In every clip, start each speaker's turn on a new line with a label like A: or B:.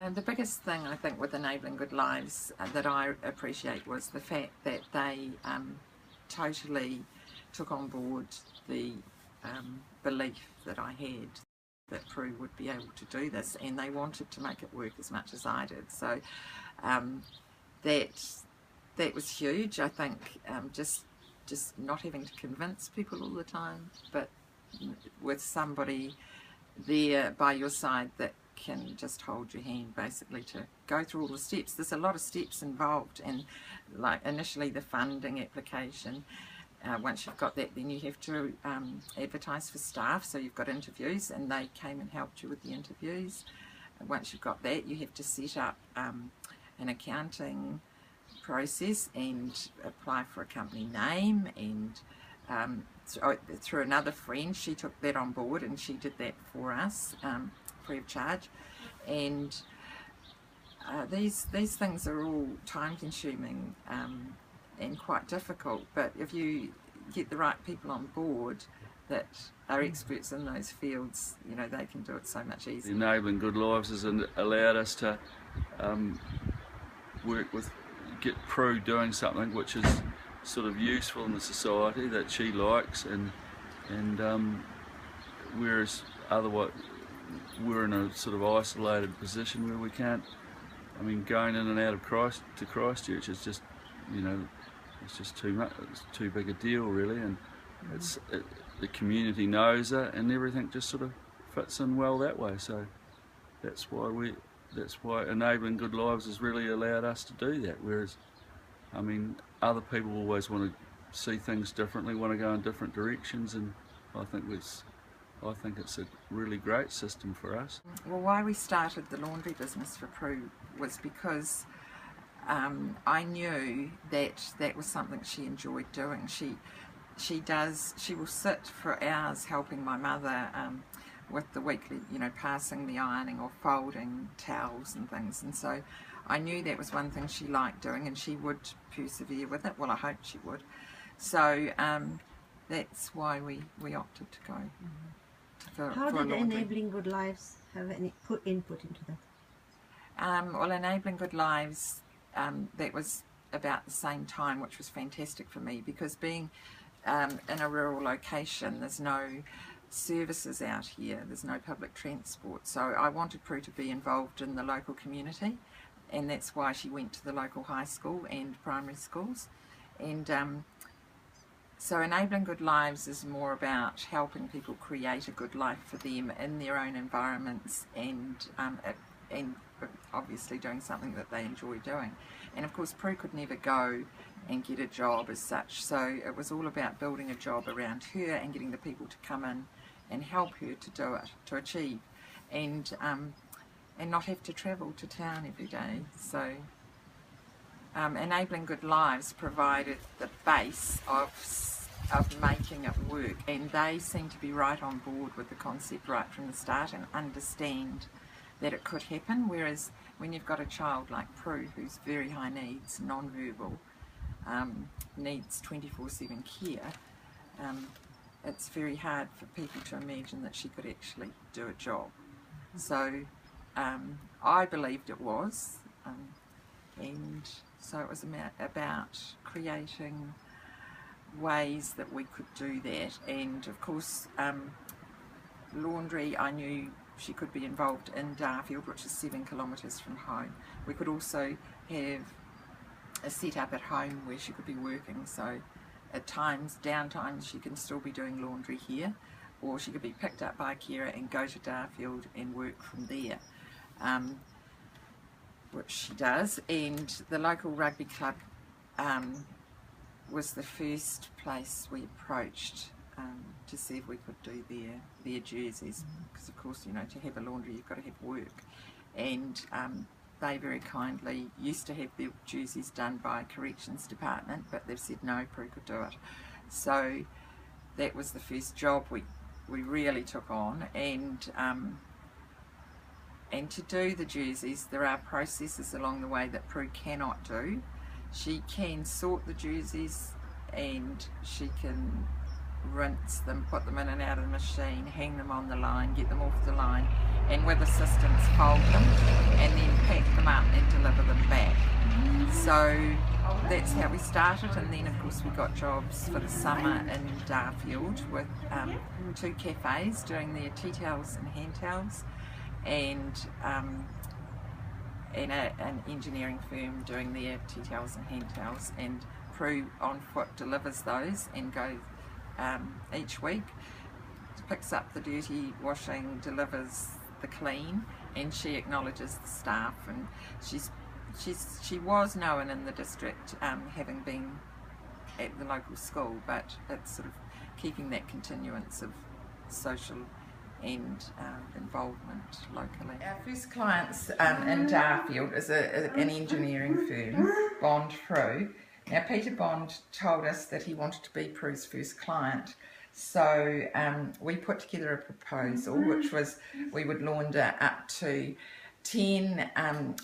A: And the biggest thing I think with Enabling Good Lives that I appreciate was the fact that they totally took on board the belief that I had that Prue would be able to do this, and they wanted to make it work as much as I did. So that was huge. I think just not having to convince people all the time, but with somebody there by your side that can just hold your hand basically to go through all the steps. There's a lot of steps involved, and like initially the funding application. Once you've got that, then you have to advertise for staff, so you've got interviews, and they came and helped you with the interviews. And once you've got that, you have to set up an accounting process and apply for a company name, and through another friend, she took that on board and she did that for us free of charge. And these things are all time consuming and quite difficult, but if you get the right people on board that are experts in those fields, you know, they can do it so much easier.
B: Enabling Good Lives has allowed us to get Prue doing something which is sort of useful in the society that she likes, and whereas otherwise we're in a sort of isolated position where we can't, I mean, going in and out of Christchurch is just, you know, it's just too much, it's too big a deal really, and the community knows it, and everything just sort of fits in well that way. So that's why Enabling Good Lives has really allowed us to do that. Whereas, I mean, other people always want to see things differently, want to go in different directions, and I think it's a really great system for us.
A: Well, why we started the laundry business for Prue was because I knew that was something she enjoyed doing. She will sit for hours helping my mother with the weekly, you know, passing the ironing or folding towels and things, and so I knew that was one thing she liked doing, and she would persevere with it. Well, I hoped she would. So that's why we opted to go.
C: How did Enabling Good Lives have any input into that?
A: Well, Enabling Good Lives, that was about the same time, which was fantastic for me, because being in a rural location, there's no services out here, there's no public transport, so I wanted Prue to be involved in the local community, and that's why she went to the local high school and primary schools. And so Enabling Good Lives is more about helping people create a good life for them in their own environments, and obviously doing something that they enjoy doing. And of course Prue could never go and get a job as such, so it was all about building a job around her and getting the people to come in and help her to do it, to achieve, and not have to travel to town every day. So Enabling Good Lives provided the base of making it work, and they seem to be right on board with the concept right from the start and understand that it could happen. Whereas when you've got a child like Prue who's very high needs, non-verbal, needs 24/7 care, it's very hard for people to imagine that she could actually do a job. So I believed it was, and so it was about creating ways that we could do that. And of course laundry, I knew she could be involved in Darfield, which is 7 kilometres from home. We could also have a set up at home where she could be working, so at times, downtimes, she can still be doing laundry here, or she could be picked up by a carer and go to Darfield and work from there, which she does. And the local rugby club was the first place we approached to see if we could do their jerseys, because of course, you know, to have a laundry you've got to have work, and they very kindly used to have their jerseys done by a corrections department, but they've said no, Prue could do it. So that was the first job we really took on. And to do the jerseys, there are processes along the way that Prue cannot do. She can sort the jerseys, and she can rinse them, put them in and out of the machine, hang them on the line, get them off the line, and with assistance fold them, and then So that's how we started, and then of course we got jobs for the summer in Darfield with 2 cafes doing their tea towels and hand towels, and an engineering firm doing their tea towels and hand towels, and Prue on foot delivers those and goes each week, picks up the dirty washing, delivers the clean, and she acknowledges the staff. And she was known in the district, having been at the local school, but it's sort of keeping that continuance of social and involvement locally. Our first clients in Darfield is an engineering firm, Bond Prue. Now Peter Bond told us that he wanted to be Prue's first client, so we put together a proposal which was we would launder up to 10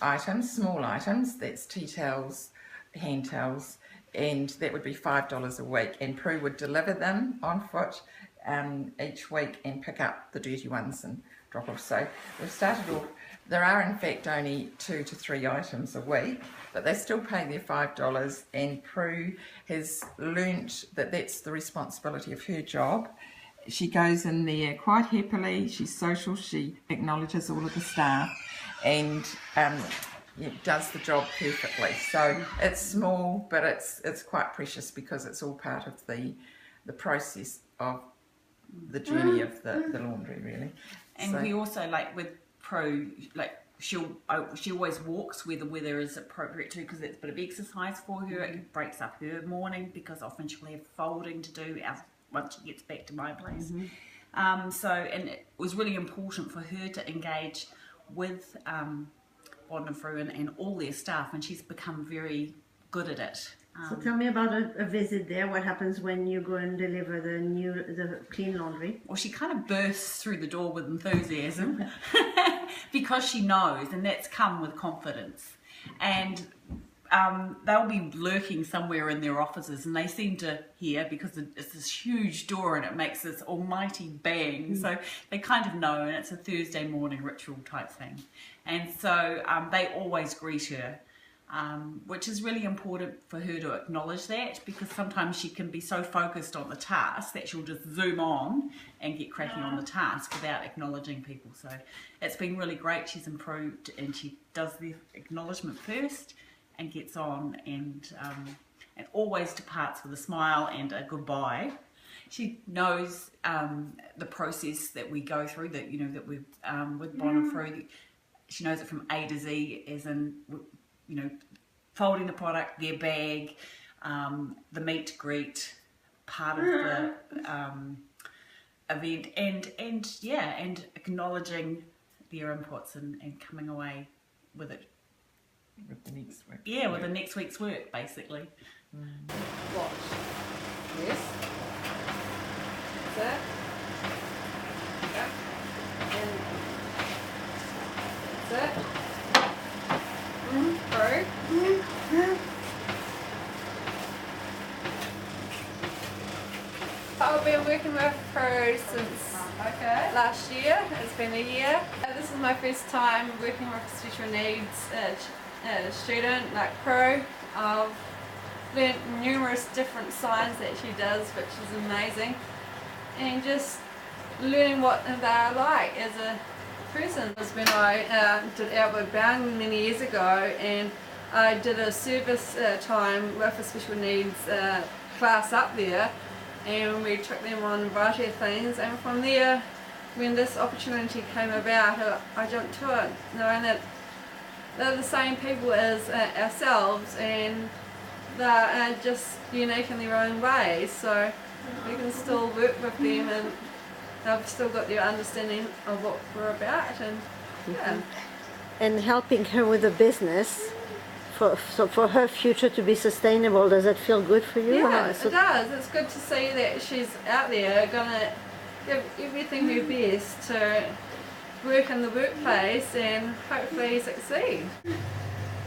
A: items, small items, that's tea towels, hand towels, and that would be $5 a week, and Prue would deliver them on foot each week and pick up the dirty ones and drop off. So we've started off, there are in fact only 2 to 3 items a week, but they still pay their $5, and Prue has learnt that that's the responsibility of her job. She goes in there quite happily, she's social, she acknowledges all of the staff, and does the job perfectly. So it's small, but it's quite precious because it's all part of the process of the journey of the laundry, really.
D: And we also, like with Prue, like she always walks where the weather is appropriate to, because it's a bit of exercise for her. It breaks up her morning because often she'll have folding to do once she gets back to my place. And it was really important for her to engage with Bond and Prue and all their staff, and she's become very good at it.
C: So tell me about a visit there. What happens when you go and deliver the clean laundry?
D: Well, she kind of bursts through the door with enthusiasm because she knows, and that's come with confidence. And they'll be lurking somewhere in their offices, and they seem to hear, because it's this huge door and it makes this almighty bang. So they kind of know, and it's a Thursday morning ritual type thing. And so they always greet her. Which is really important for her to acknowledge that, because sometimes she can be so focused on the task that she'll just zoom on and get cracking on the task without acknowledging people. So it's been really great. She's improved, and she does the acknowledgement first and gets on, and always departs with a smile and a goodbye. She knows the process that we go through, that that we've with Bond and Prue. She knows it from A to Z, as in, folding the product, their bag, the meet greet, part of the event, and acknowledging their inputs and coming away with it.
A: With the next week.
D: Yeah, with the next week's work, basically.
A: Watch. Yes. That's it. Yep. And that's it. Prue.
E: I've been working with Prue since last year. It's been a year. This is my first time working with a special needs student like Prue. I've learnt numerous different signs that she does, which is amazing, and just learning what they're like as a person. It was when I did Outward Bound many years ago, and I did a service time with a special needs class up there, and we took them on a variety of things, and from there, when this opportunity came about, I jumped to it, knowing that they're the same people as ourselves, and they're just unique in their own ways, so we can still work with them, and they've still got their understanding of what we're about, and yeah.
C: And helping her with the business, for her future to be sustainable, does that feel good for you?
E: Yeah, it does. It's good to see that she's out there gonna give everything her best to work in the workplace and hopefully succeed.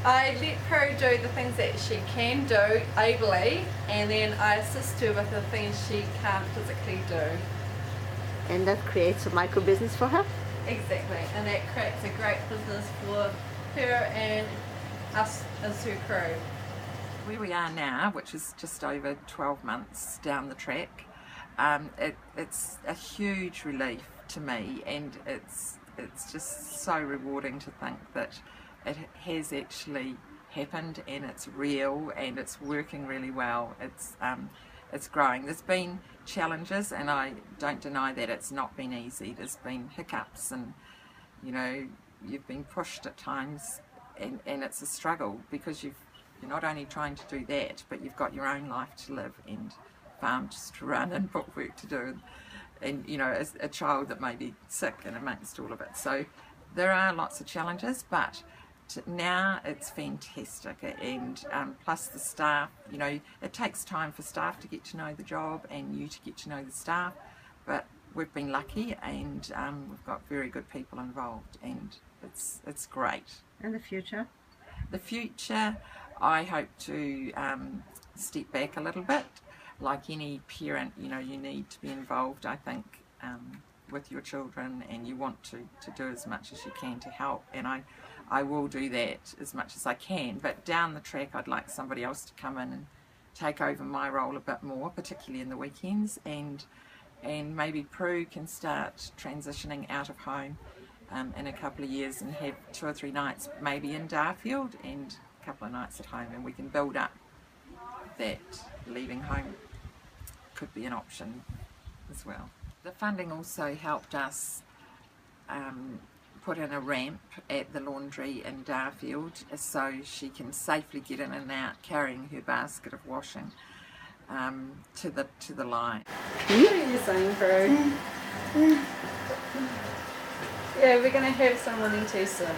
E: I let Prue do the things that she can do ably, and then I assist her with the things she can't physically do.
C: And that creates a micro business for her?
E: Exactly, and that creates a great business for her and us as her crew.
A: Where we are now, which is just over 12 months down the track, it's a huge relief to me, and it's just so rewarding to think that it has actually happened and it's real and it's working really well. It's growing. There's been challenges, and I don't deny that it's not been easy. There's been hiccups, and you know, you've been pushed at times, and it's a struggle because you're not only trying to do that, but you've got your own life to live and farms to run and bookwork to do, and you know, as a child that may be sick and amongst all of it. So there are lots of challenges, but now it's fantastic, and plus the staff, you know, it takes time for staff to get to know the job and you to get to know the staff, but we've been lucky, and we've got very good people involved, and it's great.
C: And the future?
A: The future, I hope to step back a little bit. Like any parent, you know, you need to be involved, I think, with your children, and you want to do as much as you can to help, and I will do that as much as I can, but down the track I'd like somebody else to come in and take over my role a bit more, particularly in the weekends, and maybe Prue can start transitioning out of home in a couple of years and have 2 or 3 nights maybe in Darfield and a couple of nights at home, and we can build up that leaving home could be an option as well. The funding also helped us put in a ramp at the laundry in Darfield so she can safely get in and out carrying her basket of washing to the line.
E: What are you saying, Prue? Yeah, we're going to have someone in too soon.